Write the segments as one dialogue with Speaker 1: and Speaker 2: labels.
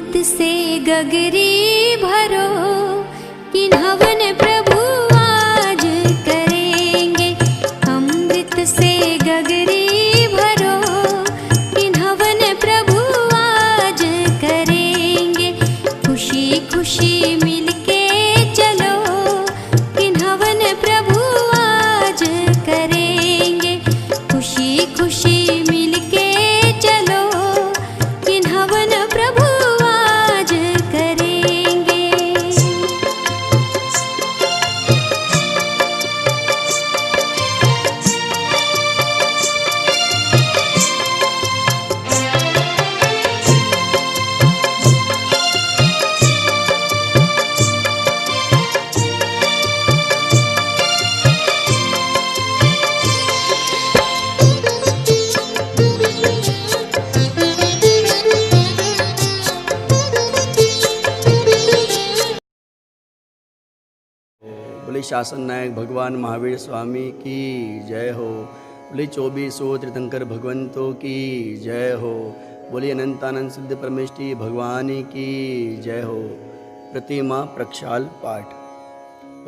Speaker 1: अमृत से गगरी भरो, किन्हवन प्रभु आज करेंगे। अमृत से गगरी भरो, किन्हवन प्रभु आज करेंगे। खुशी खुशी मिलके चलो, किन्हवन प्रभु आज करेंगे। खुशी खुशी मिलके चलो, किन्हवन प्रभु आज करेंगे।
Speaker 2: बोले शासन नायक भगवान महावीर स्वामी की जय हो। बोले 24 तीर्थंकर भगवंतों की जय हो। बोले अनंतानंद सिद्ध परमेष्टि भगवान की जय हो। प्रतिमा प्रक्षाल पाठ।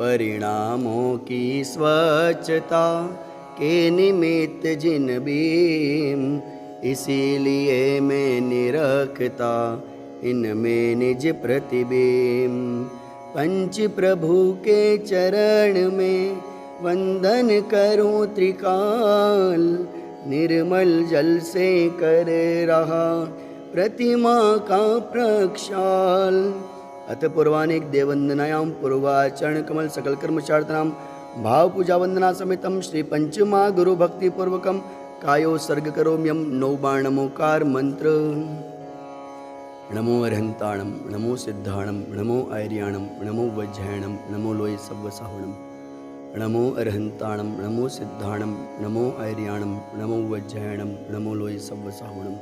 Speaker 2: परिणामों की स्वच्छता के निमित्त जिन बीम, इसीलिए मैं निरखता इनमें निज प्रतिबिंब। पंच प्रभु के चरण में वंदन करूं त्रिकाल, निर्मल जल से कर रहा प्रतिमा का प्रक्षाल। अत पूर्वानिक देववंदनायां पूर्वाचरण कमल सकल कर्मचार्थनाम भाव पूजा वंदना समेतम श्री पंचमा गुरु भक्ति पूर्वकम कायो सर्ग करोम्यम। 9 बाण नमोकार मंत्र। नमो अरहंताणम, नमो सिद्धाणम, नमो आर्याणम, नमो वज्रयणम, नमो लोय सव्वसाहुणम। नमो अरहंताणम, नमो सिद्धाणम, नमो आर्याणम, नमो वज्रयणम, नमो लोय सव्वसाहुणम।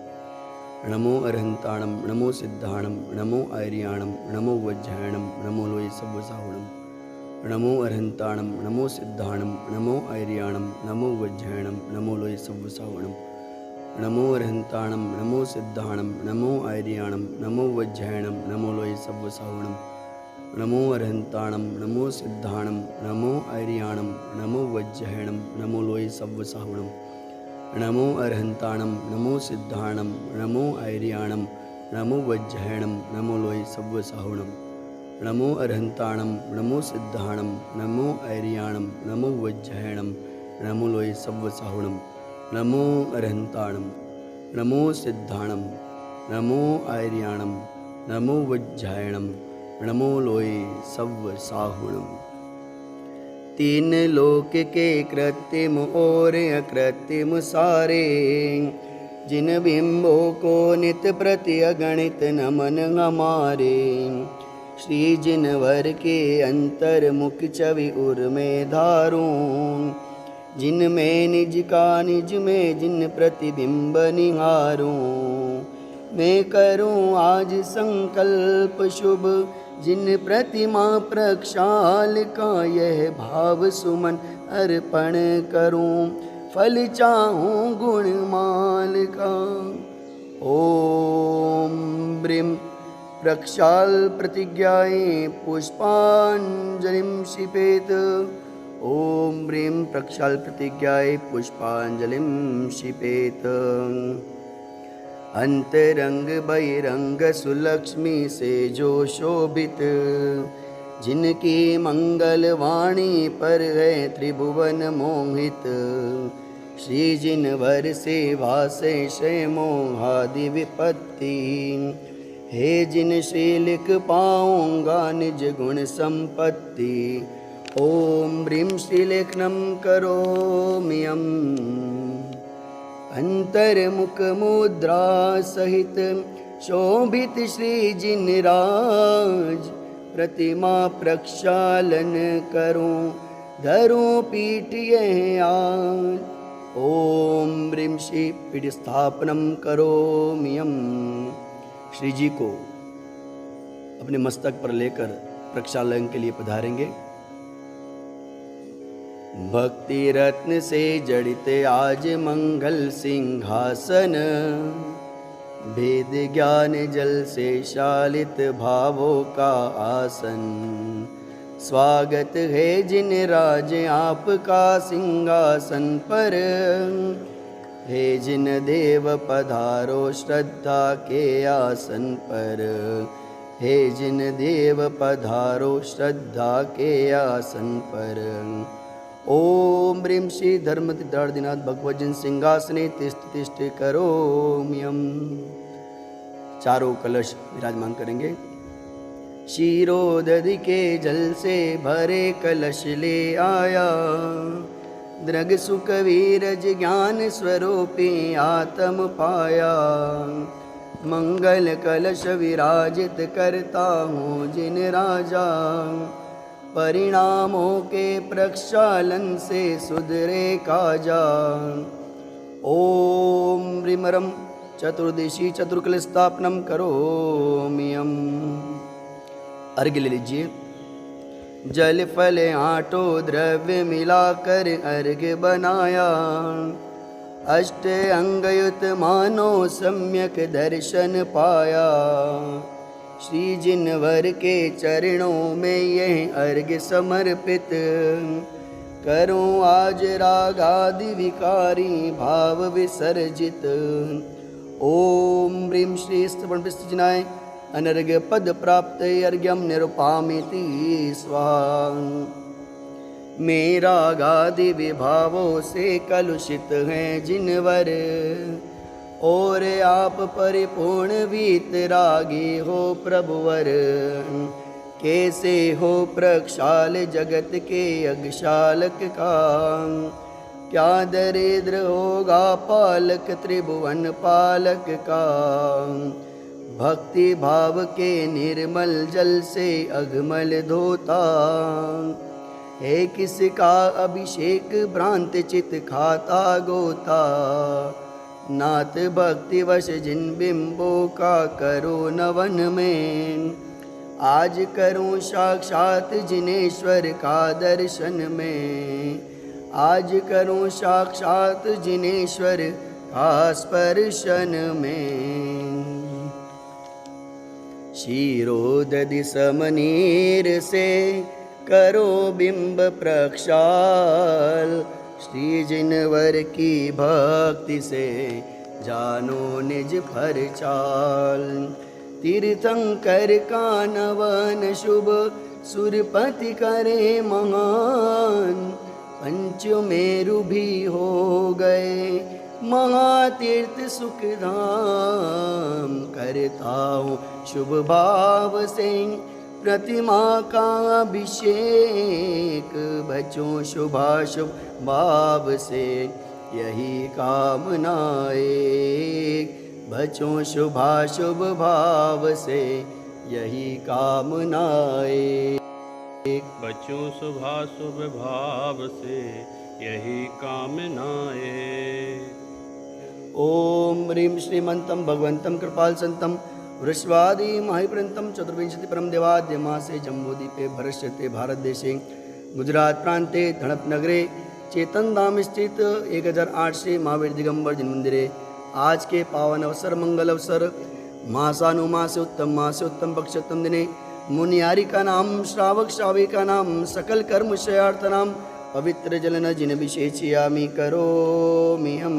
Speaker 2: नमो अरहंताणम, नमो सिद्धाणम, नमो आर्याणम, नमो वज्रयणम, नमो लोय सव्वसाहुणम। नमो अरहंताणम, नमो सिद्धाणम, नमो आर्याणम, नमो वज्रयणम, नमो लोय सव्वसाहुणम। नमो अरहंताणम, नमो सिद्धाणम, नमो आर्याणम, नमो वज्रयणम, नमो लोय सव्वसाहुणम। नमो अरहंताणम, नमो सिद्धाणम, नमो आर्याणम, नमो वज्रयणम, नमो लोय सव्वसाहुणम। नमो अरहंताणम, नमो सिद्धाणम, नमो आर्याणम, नमो वज्रयणम, नमो लोय सव्वसाहुणम। नमो अरहंताणम, नमो सिद्धाणम, नमो आर्याणम, नमो वज्रयणम, नमो लोय सव्वसाहुणम। नमो अरहंताणम, नमो सिद्धाणम, नमो आर्याणम, नमो वज्रयणम, नमो लोय सव्वसाहुणम। 3 लोक के कृत्रिम और अकृत्रिम सारे, जिन बिंबों को नित प्रति अगणित नमन हमारे। श्री जिनवर के अंतर्मुख छवि उर में धारूं, जिनमें निज का निज में जिन प्रतिबिंब निहारूं। मैं करूं आज संकल्प शुभ, जिन प्रतिमा प्रक्षाल का यह भाव सुमन अर्पण करूं। फल चाहूं गुणमाल का। ओम ब्रीम प्रक्षाल प्रतिज्ञाये पुष्पांजलिं क्षिपेत। ओम ब्रीम प्रक्षाल प्रतिज्ञाये पुष्पांजलिं क्षिपेत। अंतरंग बहिरंग सुलक्ष्मी से जो शोभित, जिनकी मंगल वाणी पर है त्रिभुवन मोहित। श्री जिनवर सेवा से क्षय मोहादि विपत्ति, हे जिन श्री लिख पाऊंगा निज गुण संपत्ति। ओम ब्रीम श्रीलेखनम करोम्यहम्। अंतर्मुख मुद्रा सहित शोभित श्री जिनराज, प्रतिमा प्रक्षालन करूं धरूं पीठ यह आज। ओम ब्रीम श्री पीठ स्थापनम करोम्यहम्। श्री जी को अपने मस्तक पर लेकर प्रक्षालन के लिए पधारेंगे। भक्ति रत्न से जड़ित आज मंगल सिंहासन, भेद ज्ञान जल से शालित भावों का आसन। स्वागत है जिन राज आपका सिंहासन पर, हे जिन देव पधारो श्रद्धा के आसन पर, हे जिन देव पधारो श्रद्धा के आसन पर। ओम ह्रीं श्री धर्मसिद्धार्थिनाथ भगवज्जन सिंहासने तिष्ठ तिष्ठ करोम्यम। चारों कलश विराजमान करेंगे। क्षीरोदधि के जल से भरे कलश ले आया, दृग सुख वीरज ज्ञान स्वरूपी आत्म पाया। मंगल कलश विराजित करता हूँ जिन राजा, परिणामों के प्रक्षालन से सुधरे काजा। ओम ह्रीं चतुर्दशी चतुर्कल स्थापनम करोम्यम। अर्घ्य ले लीजिए। जल फल आटो द्रव्य मिलाकर अर्घ्य बनाया, अष्ट अंगयुत मानो सम्यक दर्शन पाया। श्री जिनवर के चरणों में यह अर्घ्य समर्पित, करूं आज रागादि विकारी भाव विसर्जित। ओम ह्रीं श्री स्तवनपिष्टजनाय अनर्घ्य पद प्राप्त अर्घ्यम निरुपामिति स्वाहा। मेरा गादि विभावों से कलुषित हैं जिनवर, और आप परिपूर्ण वीतरागी हो प्रभुवर। कैसे हो प्रक्षाल जगत के यज्ञशालक का, क्या दरिद्र होगा पालक त्रिभुवन पालक का। भक्ति भाव के निर्मल जल से अगमल धोता, है किसका अभिषेक भ्रांत चित खाता गोता। नाथ भक्ति वश जिन बिंबों का करो नवन में, आज करूं साक्षात जिनेश्वर का दर्शन में। आज करूं साक्षात जिनेश्वर का स्पर्शन में। क्षीरोदधि समनीर से करो बिंब प्रक्षाल, श्री जिनवर की भक्ति से जानो निज फर चाल। तीर्थंकर का नवन शुभ सुरपति करे महान, पंचमेरु भी हो गए महातीर्थ सुख धाम। करता हूँ शुभ भाव से प्रतिमा का अभिषेक, बचों शुभाशुभ भाव से यही कामनाए। बचों शुभाशुभ भाव से यही कामनाए।
Speaker 3: बच्चों शुभाशुभ भाव से यही कामनाए।
Speaker 2: ओम ह्रीं श्रीमंतं भगवन्तं कृपाल संतं वृषवादी महाप्रियंतं चतुर्विंशति परम देवाद्य मासे जम्बूद्वीपे भरष्यते भारत देशे गुजरात प्रांते धड़प नगरे चेतन धाम स्थित 1008 श्री महावीर दिगंबर जिन मंदिरे आज के पावन अवसर मंगल अवसर मासानुमास उत्तम पक्ष उत्तम दिने मुनियारी का नाम श्रावक श्रावी का नाम सकल कर्म शयार्थ नाम पवित्र जलन जिन विशेषयामी करोमि हम।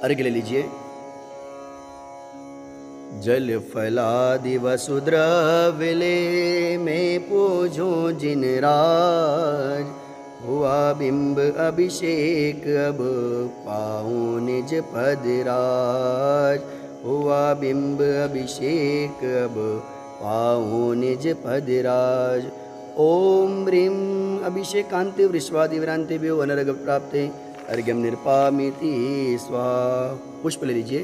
Speaker 2: अर्घ्य ले लीजिए। जल फलादि वसुद्रव्य ले मैं पूजो जिन राज, हुआ बिंब अभिषेक अब पाऊँ निज पद राज। हुआ बिंब अभिषेक अब पाऊँ निज पद राज। ओम ह्रीं अभिषेकांति वृषवादि विरांति व्यो अनर्घ प्राप्ते अर्घ्यम निरपामिति स्वाहा। पुष्प ले लीजिए।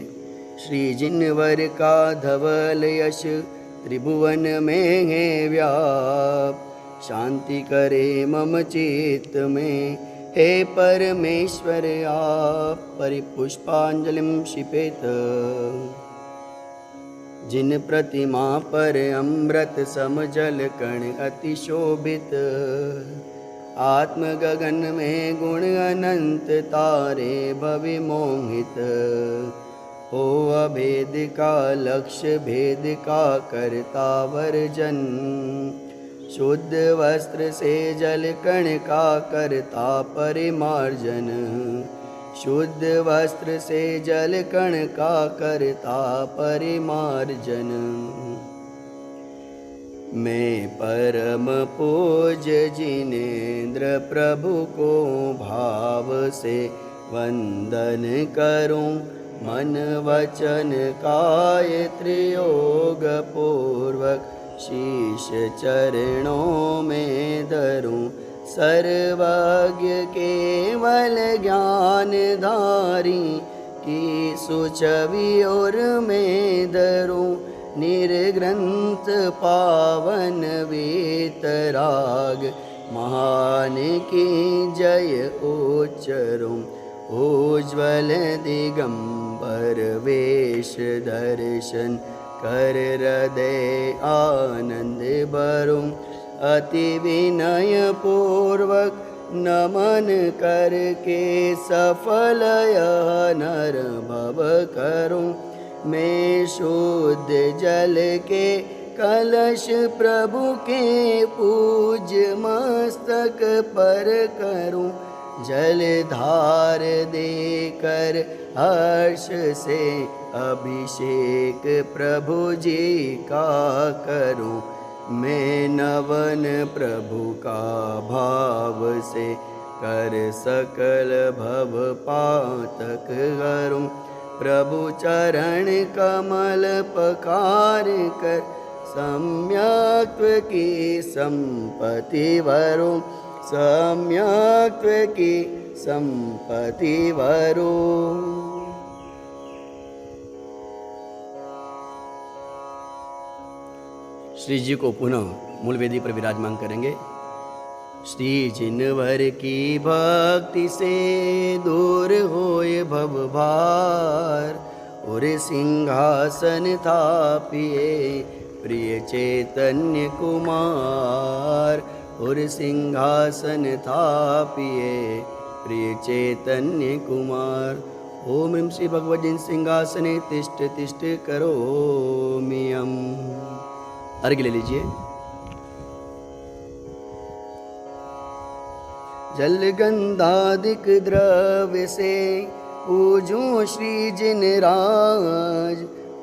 Speaker 2: श्री जिनवर का धवल यश त्रिभुवन में है व्याप, शांति करे मम चित्त में हे परमेश्वर आप। परिपुष्पांजलिम क्षिपेत जिन प्रतिमा पर अमृत सम जल कण अति शोभित, आत्म गगन में गुण अनंत तारे भवि मोहित। हो अभेद का लक्ष्य भेद का करता वर्जन। शुद्ध वस्त्र से जल कण का करता परिमार्जन। शुद्ध वस्त्र से जल कण का करता परिमार्जन। मैं परम पूज्य जिनेन्द्र प्रभु को भाव से वंदन करूं। मन वचन काय त्रियोग पूर्वक शीश चरणों में धरूं। सर्वज्ञ केवल ज्ञानधारी की सुछवि और मैं धरूं। निर्ग्रंथ पावन वीतराग महान की जय उच्चरूं। उज्ज्वल दिगंबर वेश दर्शन कर हृदय आनंद भरूं। अति विनय पूर्वक नमन करके सफल यह नर भव करूं। मैं शुद्ध जल के कलश प्रभु के पूज्य मस्तक पर करूं। जलधार देकर हर्ष से अभिषेक प्रभु जी का करूं। मैं नवन प्रभु का भाव से कर सकल भव पातक करूं। प्रभु चरण कमल पकार कर सम्यक्त्व की संपत्ति वरूं। सम्यक्त्व की संपत्ति वरूं। श्री जी को पुनः मूल वेदी पर विराजमान करेंगे। श्री जिनवर की भक्ति से दूर होए भव भार। और सिंहासन थापिए प्रिय चैतन्य कुमार। और सिंहासन थापिए प्रिय चैतन्य कुमार। ओम ह्रीं श्री भगवद्गीता सिंहासने तिष्ठ तिष्ठ करोम्यहम्। अर्घ्य ले लीजिए। जल गंधादिक द्रव्य से पूजूं श्री जिनराज।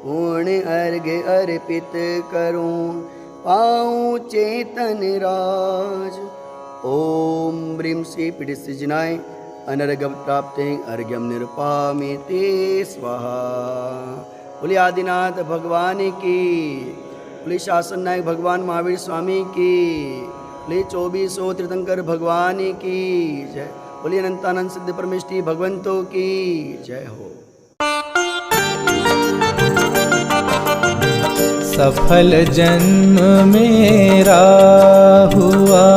Speaker 2: पूर्ण अर्घ्य अर्पित करूं पाऊं चेतन राज। ओम ह्रीं श्री पीठिसृजनाय अनर्घ्यं प्राप्ते अर्घ्यं निरुपामि ते स्वाहा। बोलिए आदिनाथ भगवान की। बोलिए शासन नायक भगवान महावीर स्वामी की। बोलिए 2400 तीर्थंकर भगवान की जय। बोलिए अनंतानंद सिद्ध परमेष्ठी भगवंतों की जय हो।
Speaker 4: सफल जन्म मेरा हुआ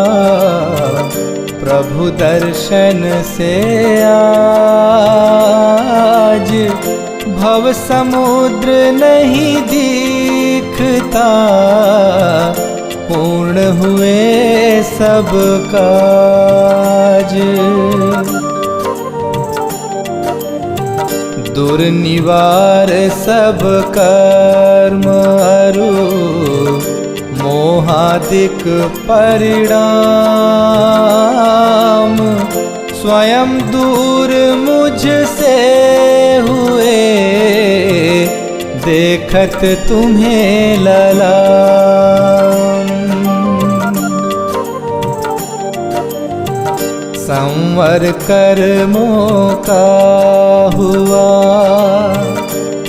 Speaker 4: प्रभु दर्शन से आज। भव समुद्र नहीं दिखता पूर्ण हुए सब काज। दुर्निवार सब कर्म अरु मोहादिक परिणाम। स्वयं दूर मुझसे हुए देखत तुम्हें ललाम। संवर कर्मों का हुआ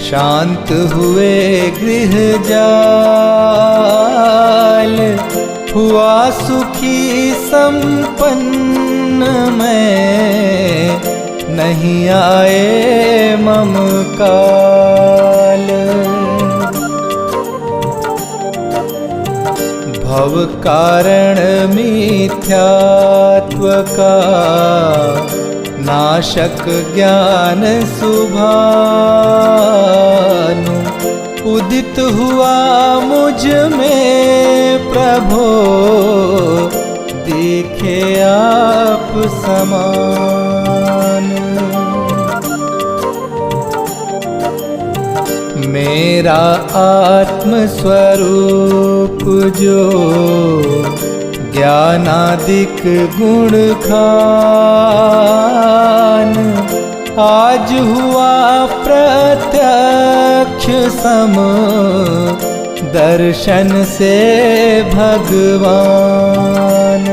Speaker 4: शांत हुए गृह जाल। हुआ सुखी संपन्न मैं नहीं आए मम काल। भव कारण मिथ्यात्व का नाशक ज्ञान सुभानु। उदित हुआ मुझ में प्रभो दी देखे आप समान। मेरा आत्म स्वरूप जो ज्ञानादिक गुण खान, आज हुआ प्रत्यक्ष सम दर्शन से भगवान।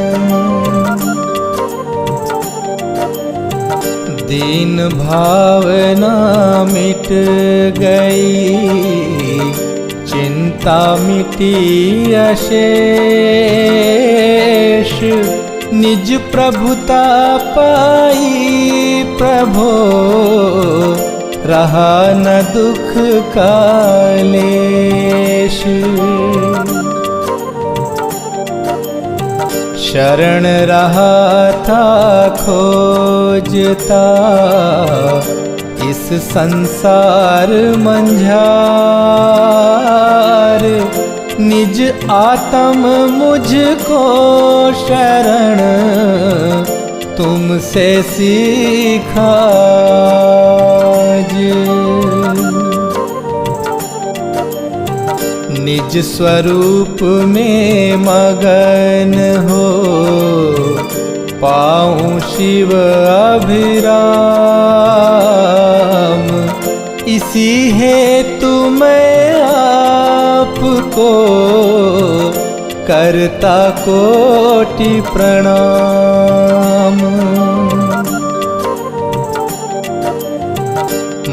Speaker 4: दीन भावना मिट गई, चिंता मिटी अशेष, निज प्रभुता पाई प्रभो, रहा न दुख कालेश। शरण रहा था खोजता, इस संसार मंझार, निज आत्म मुझको शरण तुमसे सीखा। निज स्वरूप में मगन हो, पाऊं शिव अभिराम, इसी हेतु मैं आपको करता कोटि प्रणाम।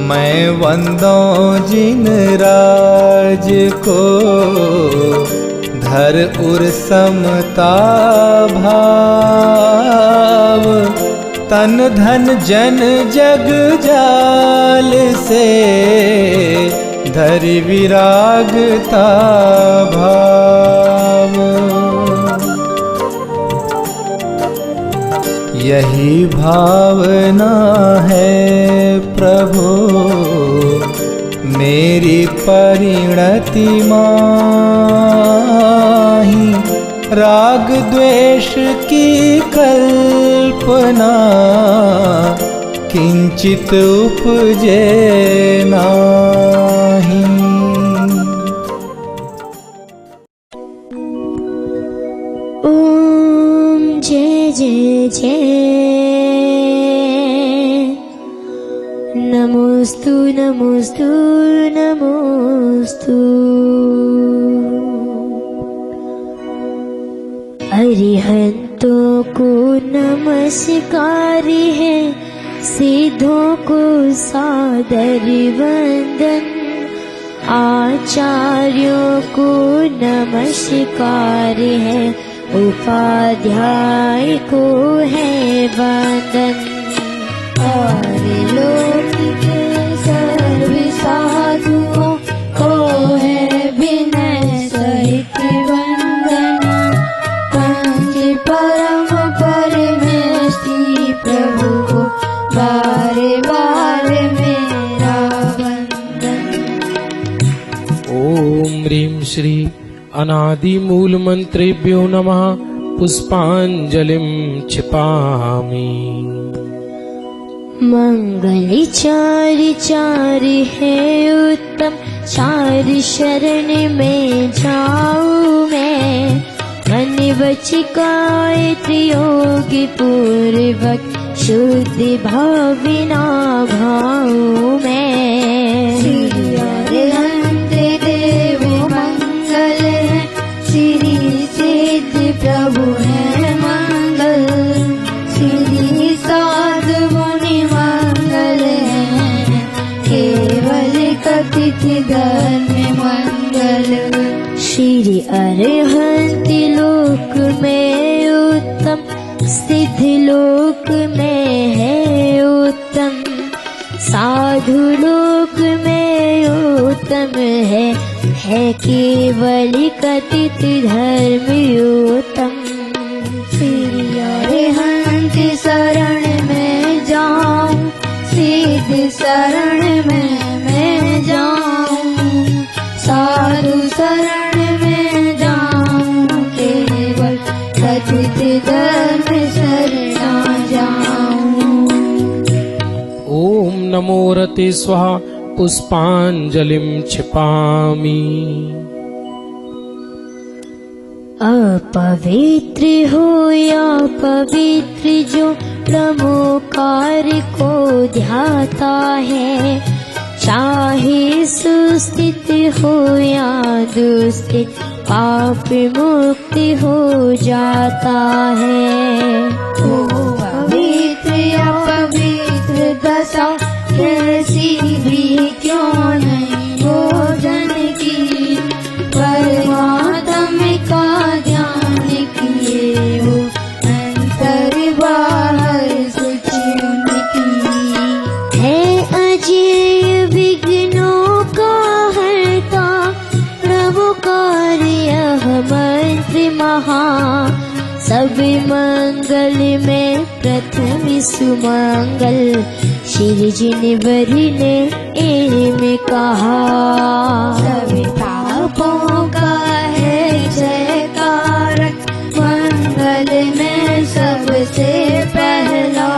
Speaker 4: मैं वंदों जिन राज को, धर उर समता भाव, तन धन जन जग जाल से, धरि विरागता भाव। यही भावना है प्रभु मेरी परिणति माही, राग द्वेष की कल्पना किंचित उपजे नाही।
Speaker 1: ओम जय जय जय, नमोस्तु नमोस्तु नमोस्तु। अरिहंतों को नमस्कार है, सिद्धों को सादर वंदन, आचार्यों को नमस्कार है, उपाध्याय को है वंदन। और लौकिक सर्व साधुओं को है विनय सहित वंदना। पंच परम परमेष्टि प्रभु को बार बार मेरा वंदन।
Speaker 5: ओम ह्रीं श्री अनादि मूल मंत्रेभ्यो नमः। पुष्पांजलिं क्षिपामि।
Speaker 1: मंगल चार चार है उत्तम, चार शरण में जाऊं मैं। मन वचि काय त्रियोगी पूर्वक, शुद्ध भावना भाऊं मैं। श्री अरिहंत देव मंगल है, श्री सिद्ध प्रभु है मंगल। श्री साधु मुनि मंगल है, केवल कथित धर्म मंगल। श्री अरिहंत लोक में उत्तम, सिद्ध लोक में है उत्तम। साधु लोक में उत्तम है केवल कथित धर्म उत्तम। श्री अरिहंत शरण में जाऊं, सिद्ध शरण में मैं जाऊं। साधु शरण में जाऊं, केवल कथित धर्म
Speaker 5: नमोरते स्वाहा पुष्पांजलिं क्षिपामि।
Speaker 1: अपवित्र हो या पवित्र जो प्रमोकार को ध्याता है, चाहे सुस्थित हो या दुस्थित पाप मुक्त हो जाता है।
Speaker 6: पवित्र या पवित्र दशा कैसी भी क्यों नहीं भोजन की, परमात्मा का ध्यान किए हो अंतर बाहर कुछ उनकी।
Speaker 1: है अजय विघ्नों का हरता, प्रभु कार्य मंत्र महा, सब मंगल में प्रथम सुमंगल, श्री जिनवर ने इनमें कहा।
Speaker 6: सभी पापों का है जयकार, मंगल में सबसे पहला,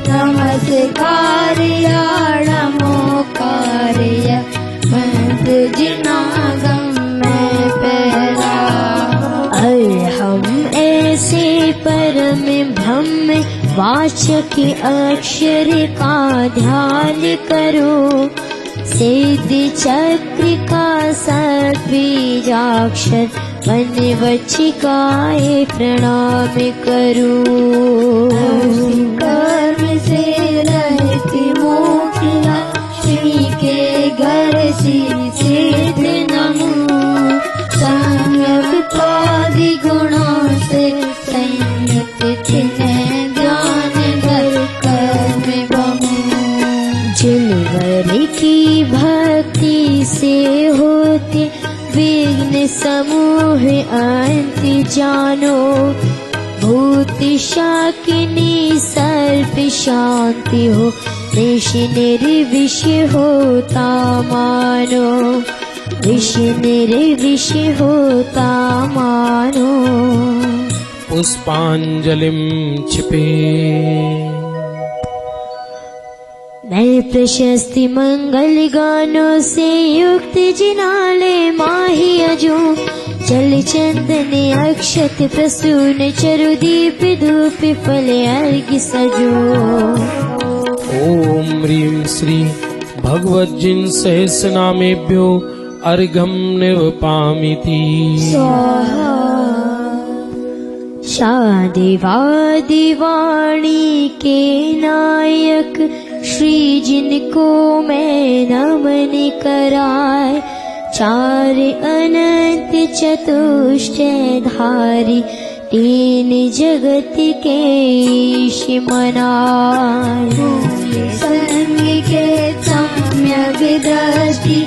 Speaker 6: नमस्कार या नमोकार या मंत्र जिनागम में पहला।
Speaker 1: हम ऐसे परम ब्रह्म वाचक अक्षर का ध्यान करो, सिद्ध चक्र का सद्बीजाक्षर मन वचिकाए प्रणाम करो।
Speaker 6: कर्म से रहित मोक्षला, श्री के घर श्री सिद्ध नमो, संयमादि गुणों से संयुक्त जिन्हें ज्ञान भर कर्म बमो।
Speaker 1: जिनवर की भक्ति से होते विघ्न समूह अंत जानो, भूत शाकिनी सर्प शांति हो, विष निर्विष होता मानो, विष निर्विष होता मानो।
Speaker 5: पुष्पांजलिं क्षिपे।
Speaker 1: नए प्रशस्ति मंगल गानों से युक्त जिनाले माही अजो, जल चंदन अक्षत प्रसून चरु दीप धूप फल अर्घ्य सजो।
Speaker 5: ओम ह्रीं श्री भगवज्जिन सहस्रनामेभ्यो अर्घ्यं निर्वपामीति।
Speaker 1: शादिवादी वाणी के नायक, श्री जिनको मैं नमन कराए, चार अनंत चतुष्टय धारी, तीन जगत के ईश मनाए।
Speaker 6: संग के सम्यक दृष्टि,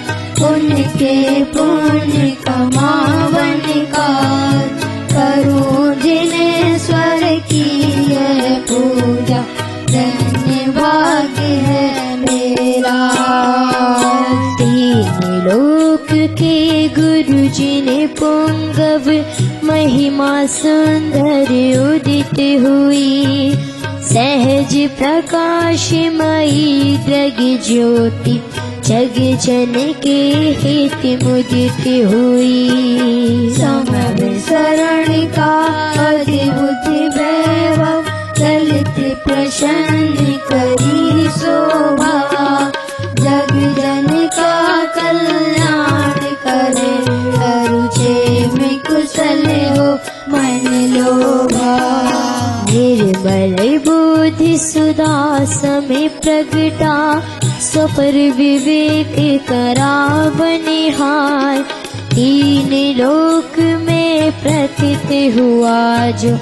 Speaker 6: उनके पुण्य कमावन का, करूं जिन्हें स्वर की यह पूजा, धन्य भाग्य है मेरा।
Speaker 1: तीन लोक के गुरु जिन्हें पुंगव महिमा सुंदर उदित हुई, सहज प्रकाशमयी दृग ज्योति, जग जन के हित मुदित हुई।
Speaker 6: समर शरण का अद्भुत वैभव, ललित प्रसन्न करी शोभा, जग जन का कल्याण करे, अरुचे में कुशल हो मन लोभा।
Speaker 1: निर्मल बुद्धि सुधा समय प्रगटा, स्वपर विवेक करा बनिहार, तीन लोक में प्रतीत हुआ जो,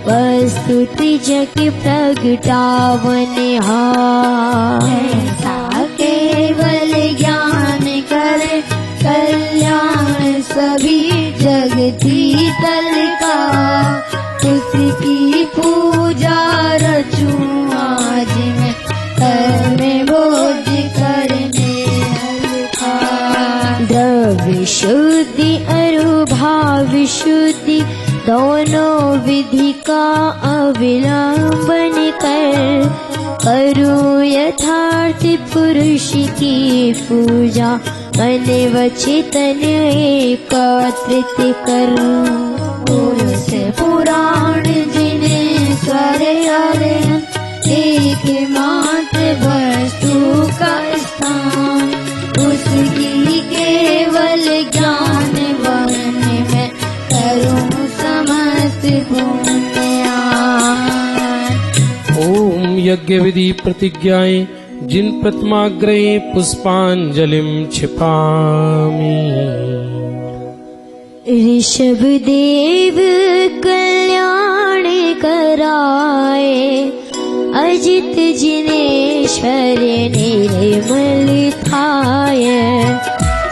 Speaker 1: वस्तुति जग प्रगटावनिहार।
Speaker 6: ऐसा केवल ज्ञान करे, कल्याण सभी जगती तल का, उसकी पूजा रचूं आज मैं, कर में बोझ करने हल्का।
Speaker 1: द्रव्य शुद्धि अरुभाव शुद्धि, दोनों विधि का अविलंबन कर, करूं यथार्थ पुरुष की पूजा, मन वचितन एकत्रित करूं।
Speaker 6: पुरुष पुराण जिन्हें करे अध्ययन, एकमात्र वस्तु का स्थान, उसकी केवल ज्ञान वन में करूं समस्त पुण्यान।
Speaker 5: ओम यज्ञ विधि प्रतिज्ञाएं जिन प्रतिमाग्रहे पुष्पांजलिम क्षिपामि।
Speaker 1: ऋषभ देव कल्याण कराए, अजित जिनेश्वर निर्मल थाय,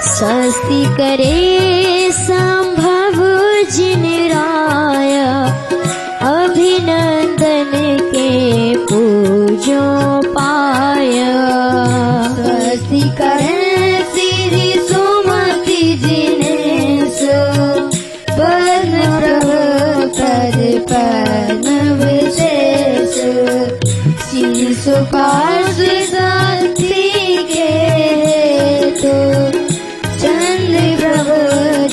Speaker 1: स्वस्ति करे संभव जिन राय, अभिनंदन के पूजो पाय।
Speaker 6: स्वस्ति करें श्री सुमति जिनेशु, पद्म प्रभु पद विशेष, श्री सुपार्श शक्ति के हेतु, चंद्र प्रभु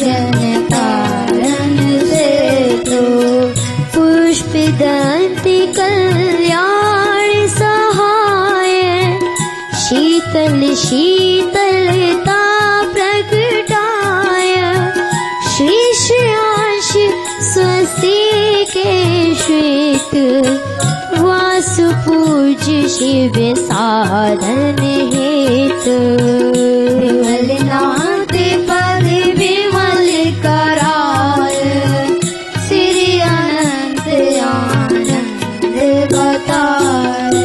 Speaker 6: जन कारण सेतु, पुष्प दंति कल्याण सहाय, शीतल शीतलता प्रगटाय, श्रीश्याश स्वस्ति के श्वेत, वासु पूज्य शिव साधन हेतु। विमल नाथ पद विमल कराय, श्री अनंत आनंद बताय,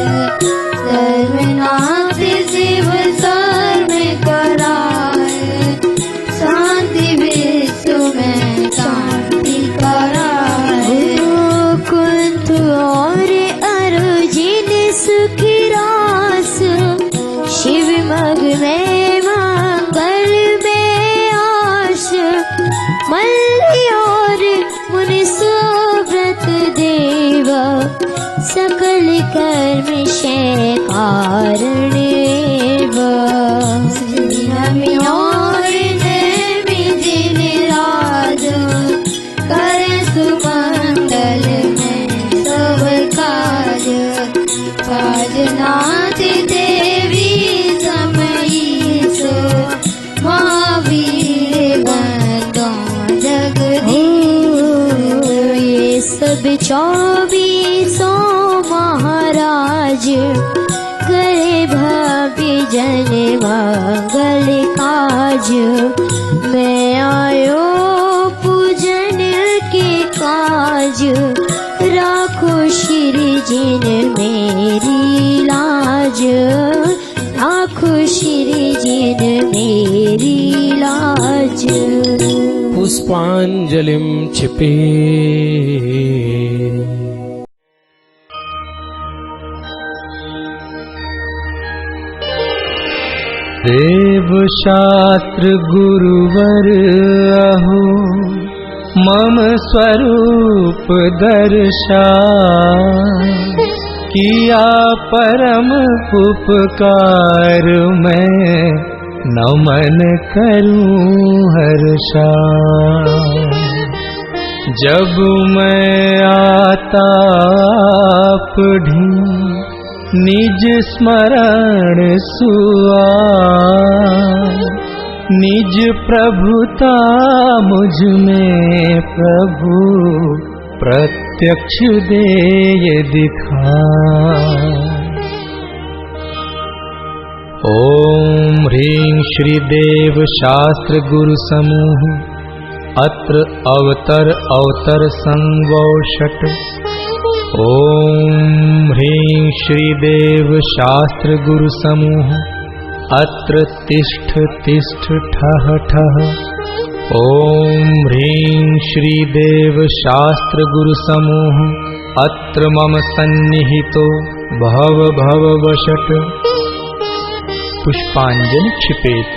Speaker 6: सर्वनाथ शिव सर्व कराय, शांति विश्व में शांति कराय। कुंत और अर्जुन सुख रास, शिव मग में मंगल में आस, मल्ल और मुनि सुव्रत देव, सकल कर्म शय कारण एव। श्री हरि और नेमि जिन राज, करे सुमंगल में सब काज, काज नाथ देवी समईश, महावीर बंदो जगदीश। ये सब 24 महाराज, करे भाभी जन मंगल काज, मैं आयो पूजन के काज, राखो श्री जिन मेरी लाज, राखो श्री जिन मेरी लाज।
Speaker 5: पुष्पांजलिम क्षिपे।
Speaker 4: देव शास्त्र गुरुवर अहो, मम स्वरूप दर्शा, किया परम उपकार मैं नमन करूं हर्षा। जब मैं आता पढ़ी निज स्मरण सुआ, निज प्रभुता मुझ में प्रभु प्रत्यक्ष दे दिखा। ओम ह्रीं श्री देव शास्त्र गुरु समूह, अत्र अवतर अवतर संगौ षट। ओम ह्रीं श्री देव शास्त्र गुरु समूह, अत्र तिष्ठ तिष्ठ ठः ठः। ओम ह्रीं श्री देव शास्त्र गुरु समूह, अत्र मम सन्निहितो भव भव वशट। पुष्पांजलि क्षिपेत।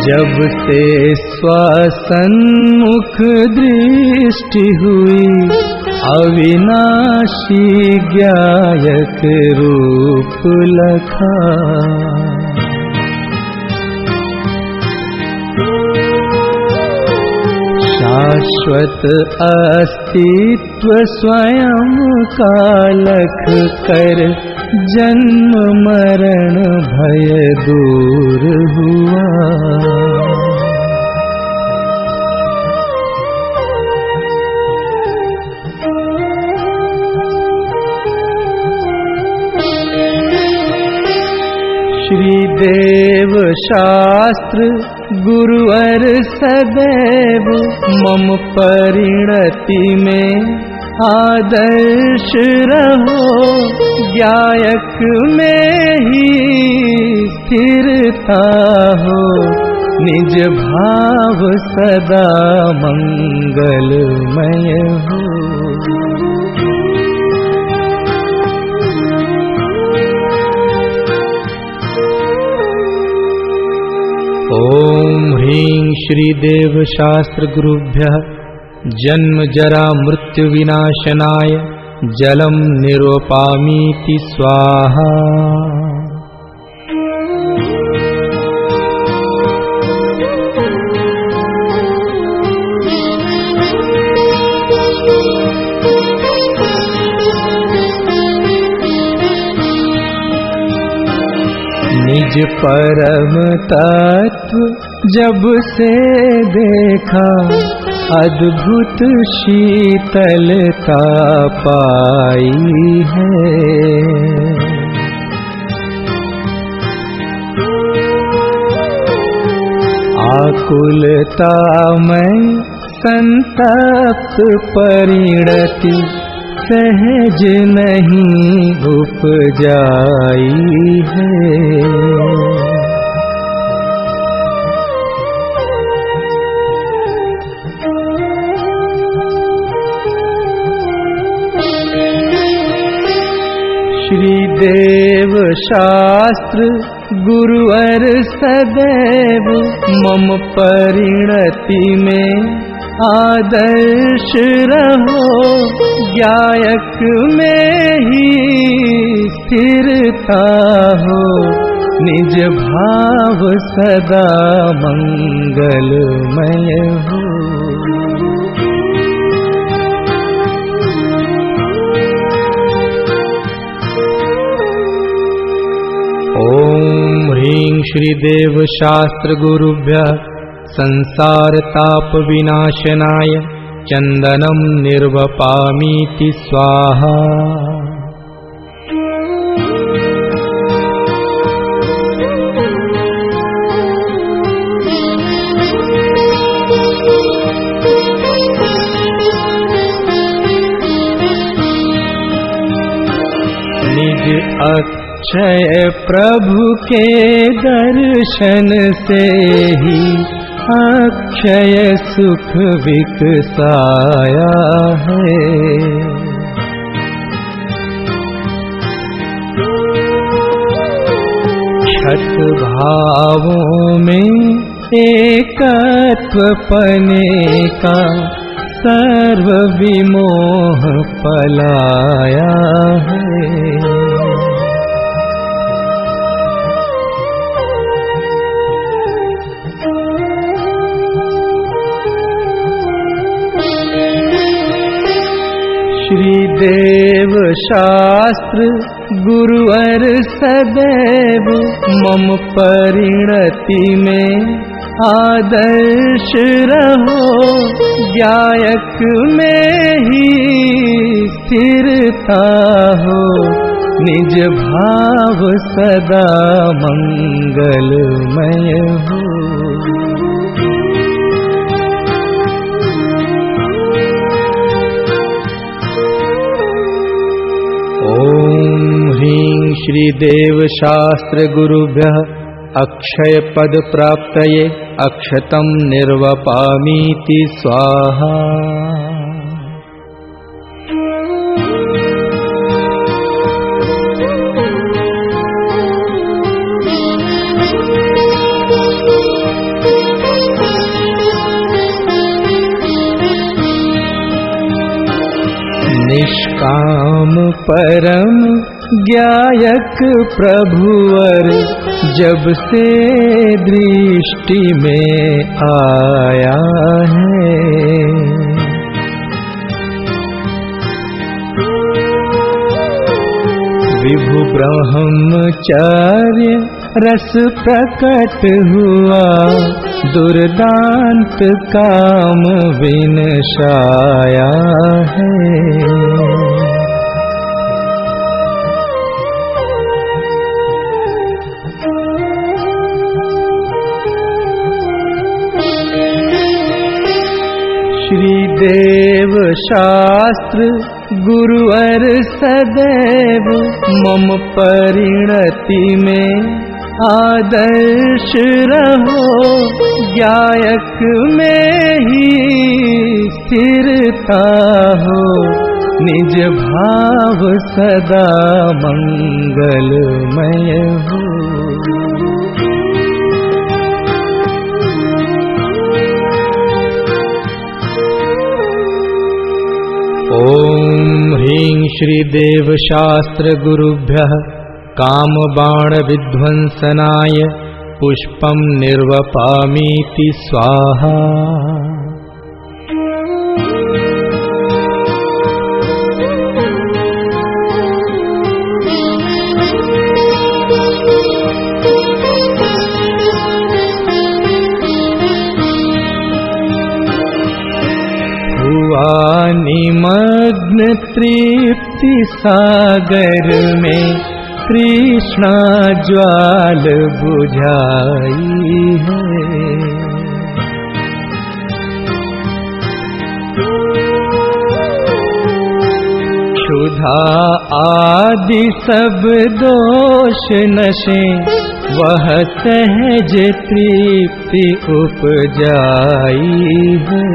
Speaker 4: जब से स्वसन्मुख दृष्टि हुई अविनाशी ज्ञायक रूप लखा। शाश्वत अस्तित्व स्वयं का लख कर जन्म मरण भय दूर हुआ। श्री देव शास्त्र गुरुवर सदैव मम परिणति में आदर्श रहो। ज्ञायक में ही स्थिरता हो, निज भाव सदा मंगलमय हो। ओम ह्रीं श्रीदेव शास्त्र गुरुभ्यः जन्म जरा मृत्यु विनाशनाय जलम निरूपामीति स्वाहा। निज परम तत्व जब से देखा, अद्भुत शीतलता पाई है। आकुलता में संतप्त परिणति सहज नहीं उपजाई है। श्री देव शास्त्र गुरुवर सदैव मम परिणति में आदर्श रहो। ज्ञायक में ही स्थिरता हो, निज भाव सदा मंगलमय हो। ओम ह्रीं श्रीदेव शास्त्र गुरुभ्यः संसार ताप विनाशनाय चंदनम निर्वपामीति स्वाहा। निज अक्षय प्रभु के दर्शन से ही अक्षय सुख विकसाया है। छत भावों में एकत्व पने का सर्व विमोह पलाया है। श्री देव शास्त्र गुरुवर सदैव मम परिणति में आदर्श रहो। ज्ञायक में ही स्थिरता हो, निज भाव सदा मंगलमय हो। ओम ह्रीं श्रीदेव शास्त्र गुरुभ्यः अक्षय पद प्राप्तये अक्षतम निर्वपामीति स्वाहा। परम ज्ञायक प्रभुवर जब से दृष्टि में आया है। विभु ब्रह्मचार्य रस प्रकट हुआ, दुर्दांत काम विनशाया है। श्री देव शास्त्र गुरुवर सदैव मम परिणति में आदर्श रहो, ज्ञायक में ही स्थिरता हो, निज भाव सदा मंगलमय हो। ओम ह्रीं श्रीदेव शास्त्र गुरुभ्यः कामबाण विध्वंसनाय पुष्पं निर्वपामीति स्वाहा। निमग्न तृप्ति सागर में तृष्णा ज्वाल बुझाई है। क्षुधा आदि सब दोष नशे वह सहज तृप्ति उपजाई है।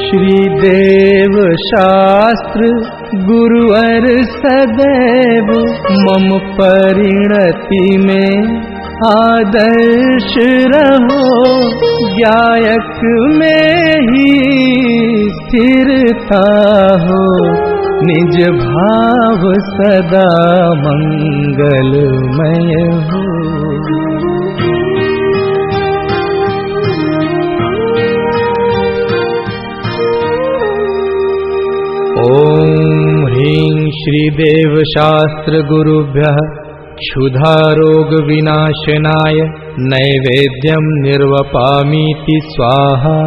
Speaker 4: श्री देव शास्त्र गुरुवर सदैव मम परिणति में आदर्श रहो, ज्ञायक में ही स्थिरता हो, निज भाव सदा मंगलमय हो। ओम ह्रीं श्रीदेव शास्त्र गुरुभ्यः क्षुधारोग विनाशनाय नैवेद्यं निर्वपामीति स्वाहा।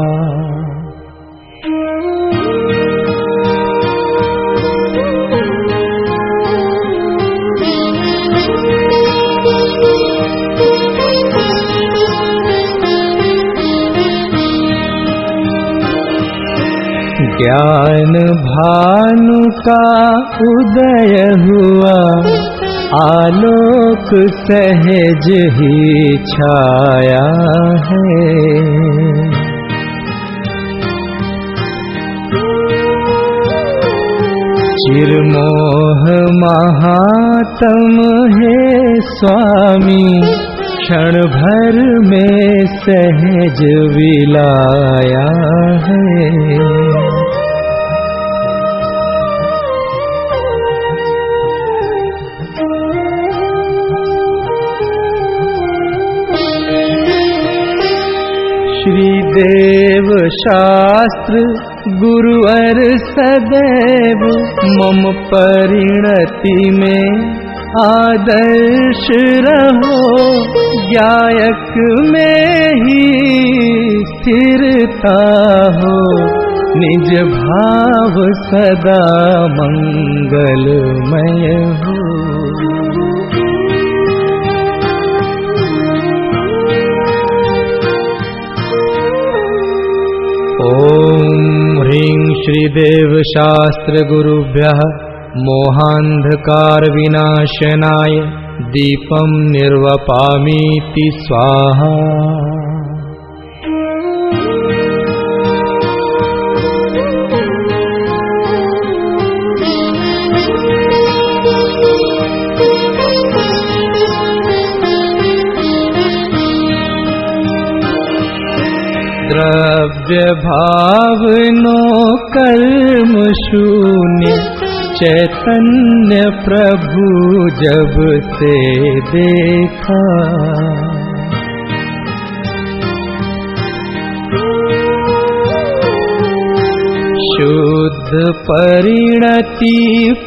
Speaker 4: ज्ञान भानु का उदय हुआ, आलोक सहज ही छाया है। चिरमोह महात्म है स्वामी, क्षण भर में सहज विलाया है। श्री देव शास्त्र गुरुवर सदैव मम परिणति में आदर्श रहो, ज्ञायक में ही स्थिरता हो, निज भाव सदा मंगलमय हो। ओम ह्रीं श्रीदेव शास्त्र गुरुभ्यः मोहांधकार विनाशनाय दीपं निर्वपामीति स्वाहा। द्रव्य भावनो कर्म शून्य चैतन्य प्रभु जब से देखा। शुद्ध परिणति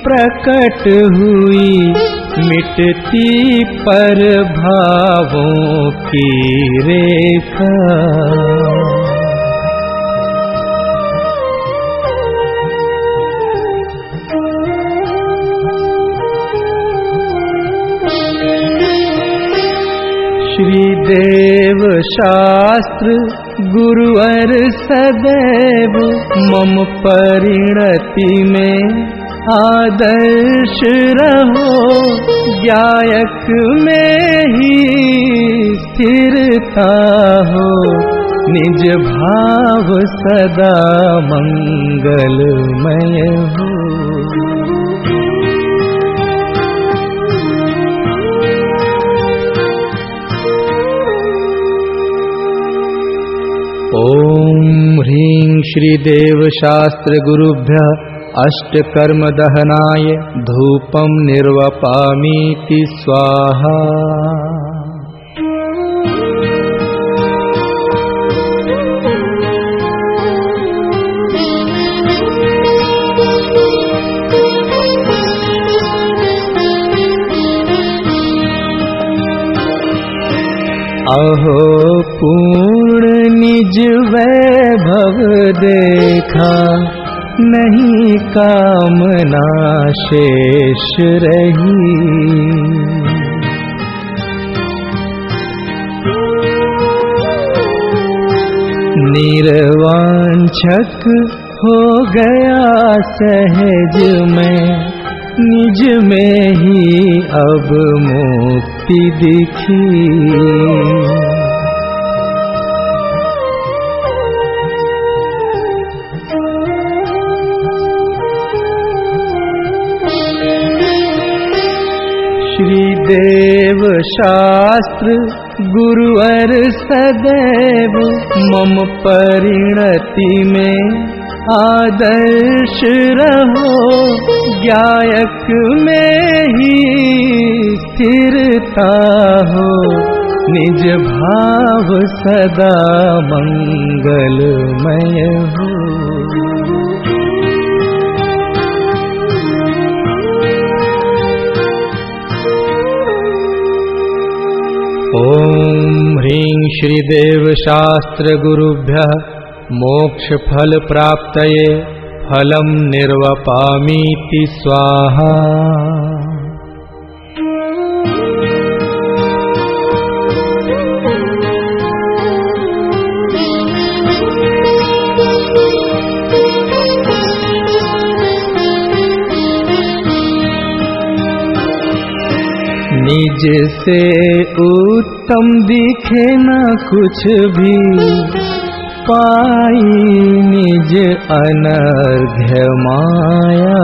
Speaker 4: प्रकट हुई मिटती पर भावों की रेखा। श्री देव शास्त्र गुरुवर सदैव मम परिणति में आदर्श रहो। गायक में ही स्थिरता हो, निज भाव सदा मंगलमय हो। ओम ह्रीं श्रीदेव शास्त्र गुरुभ्यः अष्टकर्म दहनाय धूपं निर्वपामीति स्वाहा। अहो पूर्ण निज वैभव देखा, नहीं कामना शेष रही। निर्वांछक हो गया सहज में, निज में ही अब मुक्ति दिखी। श्री देव शास्त्र गुरुवर सदैव मम परिणति में आदर्श रहो। गायक में ही स्थिरता हो, निज भाव सदा मंगलमय हो। ओम ह्रीं श्रीदेव शास्त्र गुरुभ्यः मोक्ष फल प्राप्तये फलं निर्वपामीति स्वाहा। निज से उत्तम दिखे न कुछ भी, पाई निज अनर्घ्य माया।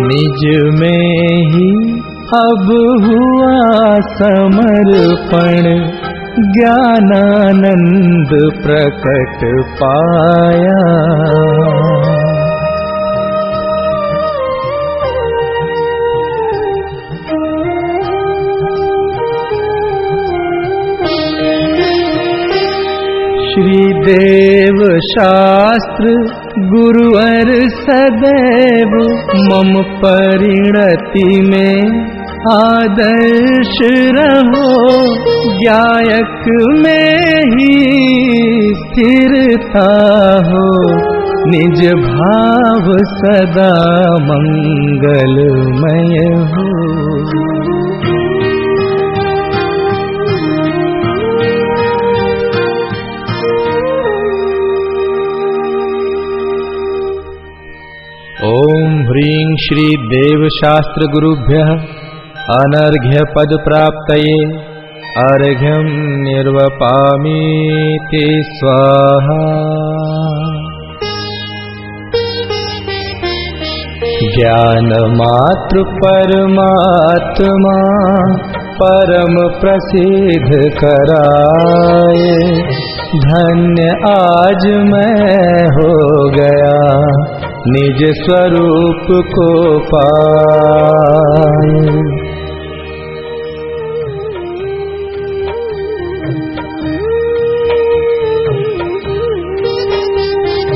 Speaker 4: निज में ही अब हुआ समर्पण, ज्ञानानंद प्रकट पाया। श्री देव शास्त्र गुरुवर सदैव मम परिणति में आदर्श रहो। गायक में ही स्थिरता हो, निज भाव सदा मंगलमय हो। ओम ह्रीं श्री देव शास्त्र गुरुभ्यः अनर्घ्य पद प्राप्तये अर्घ्यं निर्वपामीति स्वाहा। ज्ञान मात्र परमात्मा परम प्रसिद्ध कराए। धन्य आज मैं हो गया निज स्वरूप को पाए।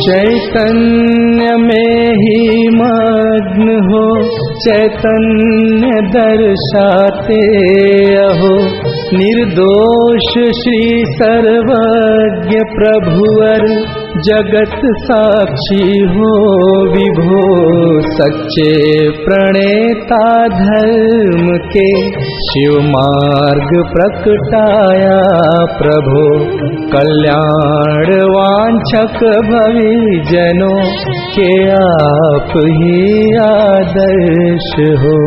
Speaker 4: चैतन्य में ही मग्न हो चैतन्य दर्शाते अहो। निर्दोष श्री सर्वज्ञ प्रभुवर जगत साक्षी हो विभो। सच्चे प्रणेता धर्म के शिव मार्ग प्रकटाया प्रभो। कल्याण वांछक भविजनों के आप ही आदर्श हो।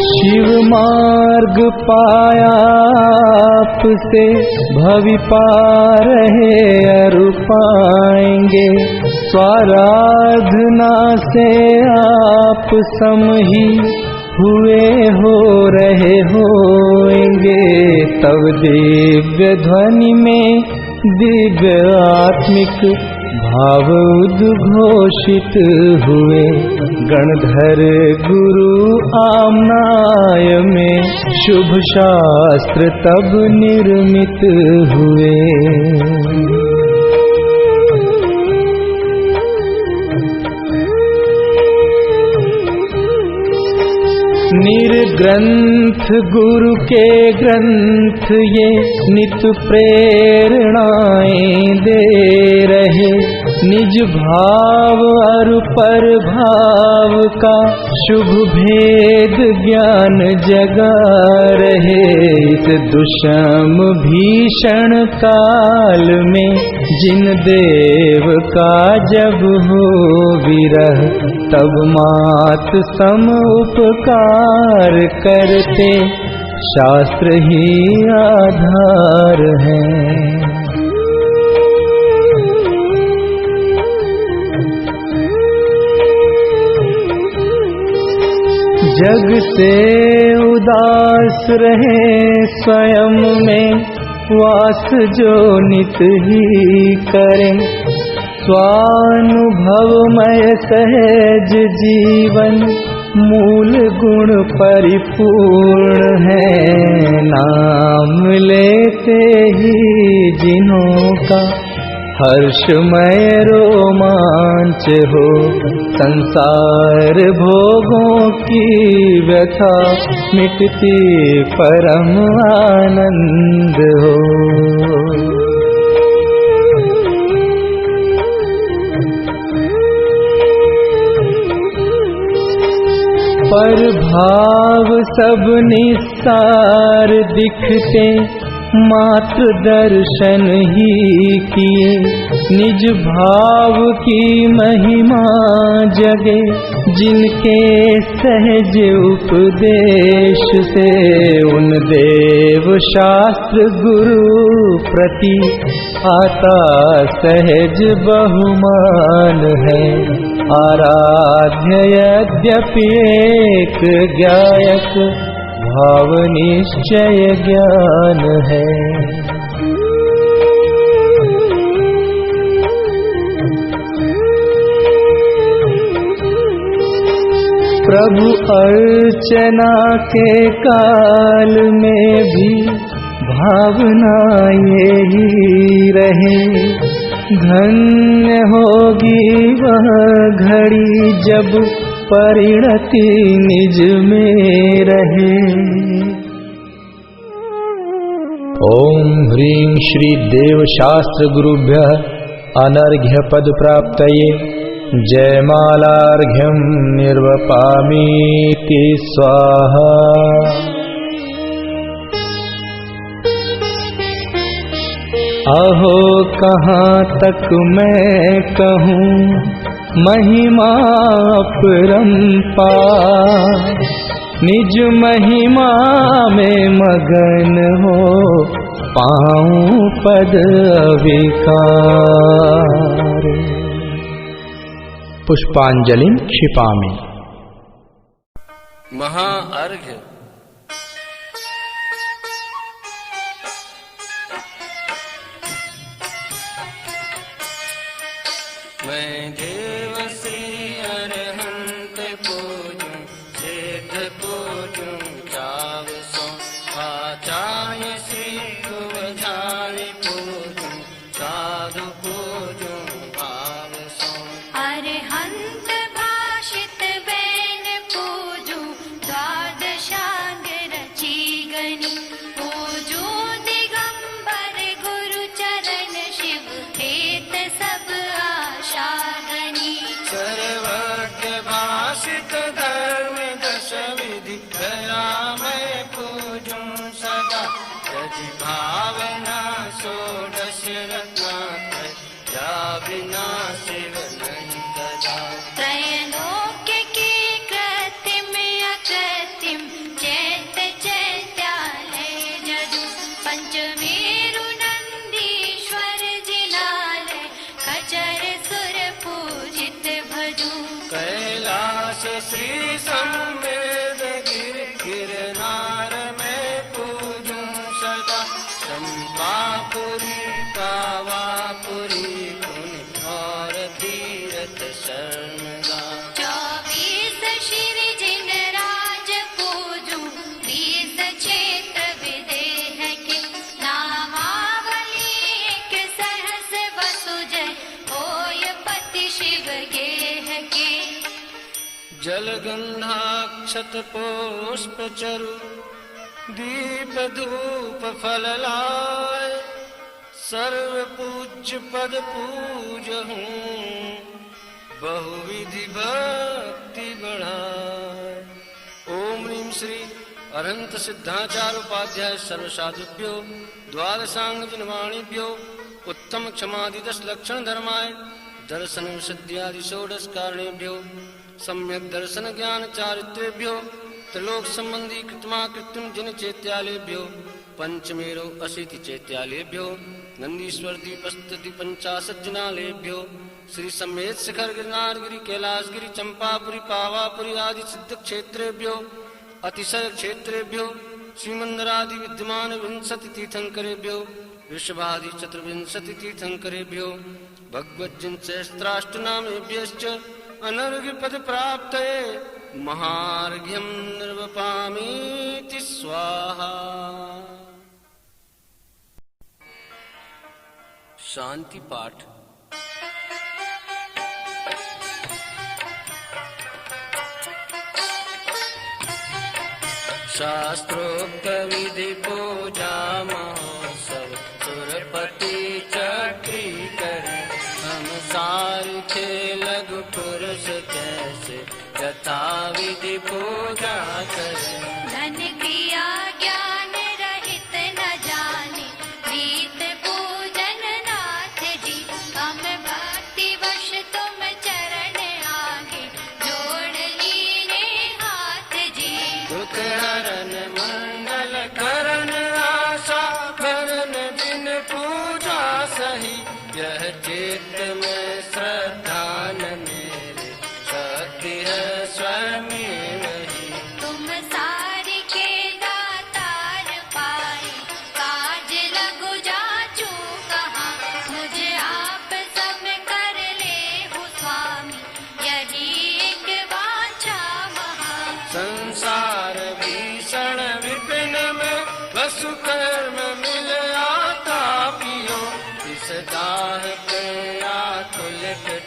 Speaker 4: शिव मार्ग पाया आपसे भवि पार है अरु पाएंगे। स्वाराधना से आप सम ही हुए हो रहे होंगे। तब दिव्य ध्वनि में दिव्य आत्मिक भाव उद्घोषित हुए। गणधर गुरु आमनाय में शुभ शास्त्र तब निर्मित हुए। निर्ग्रंथ गुरु के ग्रंथ ये नित प्रेरणाएं दे रहे। निज भाव और पर भाव का शुभ भेद ज्ञान जगा रहे। इस दुष्म भीषण काल में जिन देव का जब हो विरह। तब मात सम उपकार करते शास्त्र ही आधार है। जग से उदास रहे स्वयं में वास जो नित ही करें। स्वानुभवमय सहज जीवन मूल गुण परिपूर्ण है। नाम लेते ही जिन्हों का हर्षमय रोमांच हो। संसार भोगों की व्यथा मिटती परम आनंद हो। पर भाव सब निस्सार दिखते मात्र दर्शन ही किए। निज भाव की महिमा जगे जिनके सहज उपदेश से। उन देव शास्त्र गुरु प्रति आता सहज बहुमान है। आराध्य यद्यपि एक गायक भाव निश्चय ज्ञान है। प्रभु अर्चना के काल में भी भावना यही रहे। धन्य होगी वह घड़ी जब परिणति निज में रहे। ओम ह्रीं श्री देव शास्त्र गुरुभ्यः अनर्घ्य पद प्राप्तये जयमालार्घ्यं निर्वपामीति स्वाहा। अहो कहाँ तक मैं कहूँ महिमा अपरंपार। निज महिमा में मगन हो पाऊं पद अविकार। पुष्पांजलि क्षिपामि।
Speaker 7: महाअर्घ्य। मैं देवसी अरहंत पूजूं, सिद्ध पूजूं चावसों, आचार्य सिद्ध जाने पूजूं, साधु पूजूं भावसों।
Speaker 6: अरहंत भाषित बैन पूजूं, द्वादशांग रची गणी पूजूं, दिगंबर गुरु चरण शिव हेत सब आशागनी।
Speaker 7: सर्वज्ञ भाषित धर्म दश विधि दया मैं पूजूं सदा, यदि भावना षोडश रत्नात्रय, या बिना शिव नहीं कदा।
Speaker 6: त्रैलोक्य की कृत्रिम अकृत्रिम, चैत चैत्यालय जजु, पंचमेरु नंदीश्वर जिनालय, खचर सुर पूजित भजू।
Speaker 7: कैलाश श्री संवेद गिर गिरनार में पूजूं सदा, चंपापुरी कावापुरी कुन और तीरथ शरणगा।
Speaker 6: 24 श्री जिन राज पूजूं, 20 क्षेत्र विदेह के, नामावली एक सहस वसुजय, होय पति शिव गेह के।
Speaker 7: जलगंधाक्षत पुष्प चरु, दीप धूप फल लाय, सर्व पूज्य पद पूजहूँ, बहुविधि भक्ति बढ़ाय। ओम ह्रीं श्री अरहंत सिद्धाचार्य उपाध्याय सर्वसाधुभ्यो, द्वादशांग जिनवाणिभ्यो, उत्तम क्षमादि 10 लक्षण धर्माय, दर्शन सिद्ध्यादि षोडश कारणेभ्यो, सम्यक दर्शन ज्ञान चारित्रेभ्यो, त्रिलोक संबंधी कृत्मा कृत्रिम जिन चैत्यालयभ्यो, पंचमेरो अशीति चैत्यालयभ्यो, नंदीश्वर दीपस्तुति 50 जिनालयभ्यो, श्री समेत शिखर गिरनार गिरि कैलाश गिरि चंपापुरी पावापुरी आदि सिद्ध क्षेत्रेभ्यो, अतिशय क्षेत्रेभ्यो, श्रीमंदरादि विद्यमान 20 तीर्थंकरेभ्यो, ऋषभादि 24 तीर्थंकरेभ्यो, भगवज्जन सहस्त्राष्टनामेभ्यश्च अनर्घ्य पद प्राप्तये महार्घ्यं निर्वपामीति स्वाहा। शांति पाठ। शास्त्रोक्त विधि पूजा महोत्सव, सुरपति चक्री करे, हम सारखे लघु पुरुष कैसे, यथा विधि पूजा करे।
Speaker 6: धन क्रिया ज्ञान रहित न जाने, रीत पूजन नाथ जी, हम भक्ति वश तुम चरण आगे, जोड़ लीने हाथ जी।
Speaker 7: दुख हरन मंगल करन आशा, भरन दिन पूजा सही, यह चित्त में श्रद्धा न मेरे, शक्ति है स्वयं वही।
Speaker 6: तुम सारी के दातार पाए, काज लगु जाचू कहाँ, मुझे आप सब कर ले हो स्वामी, यही एक वांछा महा।
Speaker 7: संसार भीषण विपिन में, वसु कर्म मिल आता पियो, इस दाह पे आकुल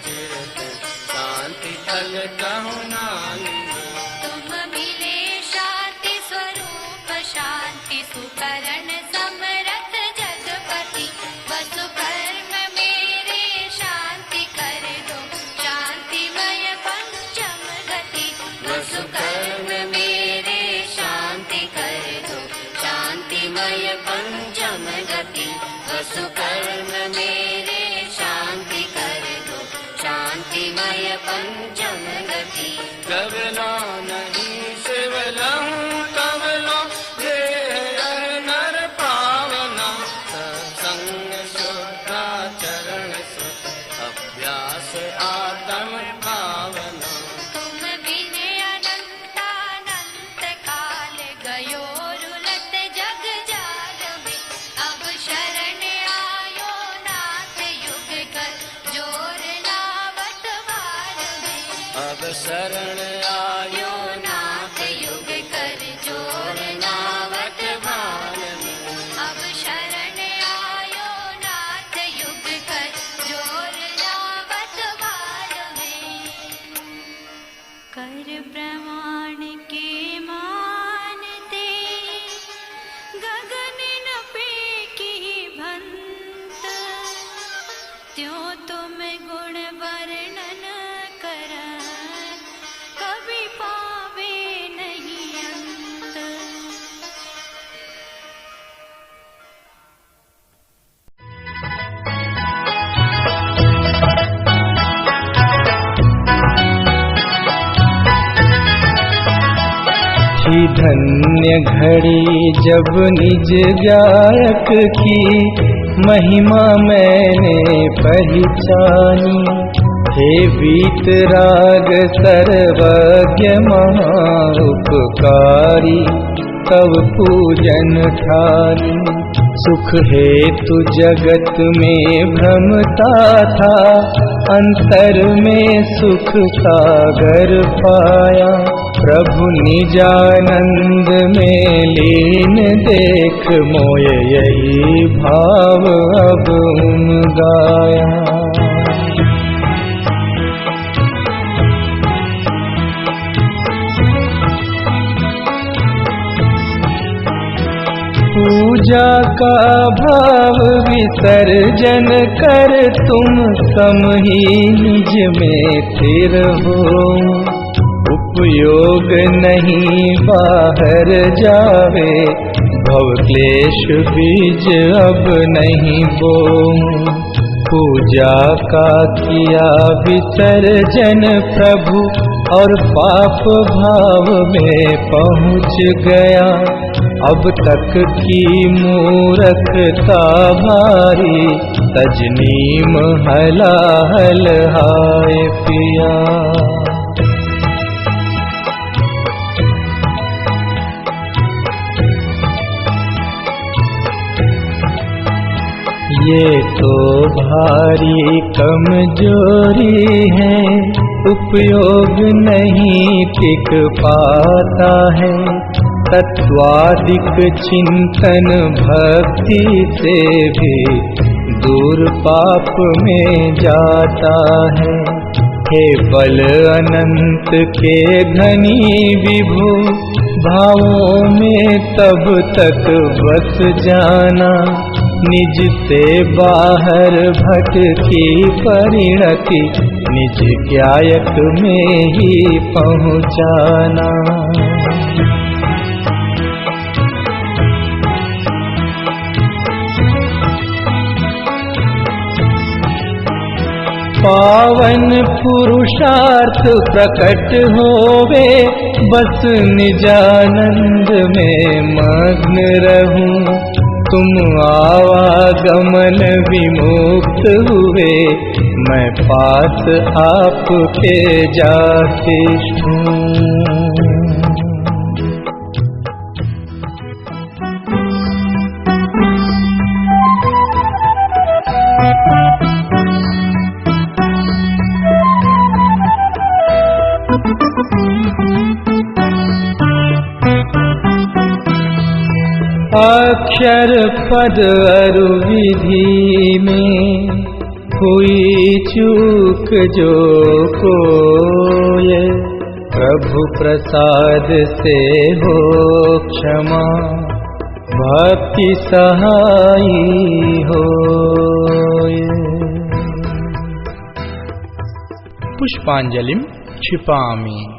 Speaker 7: चिरत, शांति फल कहूँ नालियो।
Speaker 6: तुम मिले शांति स्वरूप, शांति सुकरण समरथ जगपति, वसु कर्म मेरे शांति कर दो, शांतिमय पंचम गति। वसु कर्म मेरे शांति कर दो, शांतिमय पंचम गति। वसु कर्म मेरे शांति कर दो, शांतिमय पंचम गति। कबला नहीं शिवलहूँ तबलो, ये नर पावना,
Speaker 7: अब शरण आयो
Speaker 6: नाथ युग कर जोर नावत भाल में। अब शरण आयो नाथ युग कर जोर नावत भाल में। कर प्रमाण के मानते गगन न पे की भंत। त्यों तुम गुण वर्णन कर कभी पावे नहीं अंत।
Speaker 4: थी धन्य घड़ी जब निज गायक की महिमा मैंने पहचानी। हे वीतराग सर्वज्ञ महा उपकारी तव पूजन ठानी। सुख हेतु जगत में भ्रमता था, अंतर में सुख सागर पाया। प्रभु निजानंद में लीन देख मोय यही भाव अब गाया। पूजा का भाव विसर्जन कर तुम सम ही निज में स्थिर हो। उपयोग नहीं बाहर जावे, भव क्लेश बीज अब नहीं बोऊं। पूजा का किया विसर्जन प्रभु और पाप भाव में पहुँच गया। अब तक की मूर्खता भारी, तजनीम हलाहल हाय पिया। ये तो भारी कमजोरी है, उपयोग नहीं टिक पाता है। तत्वादिक चिंतन भक्ति से भी दूर पाप में जाता है। हे बल अनंत के धनी विभु, भावों में तब तक बस जाना। निज से बाहर भटकी परिणति, निज ज्ञायक में ही पहुँचाना। पावन पुरुषार्थ प्रकट होवे, बस निजानंद में मग्न रहूं। तुम आवागमन विमुक्त हुए, मैं पास आपके जाके हूँ। अक्षर पद अरु विधि में हुई चूक जो कोय, प्रभु प्रसाद से हो क्षमा, भक्ति सहाई होय। पुष्पांजलिं क्षिपामि।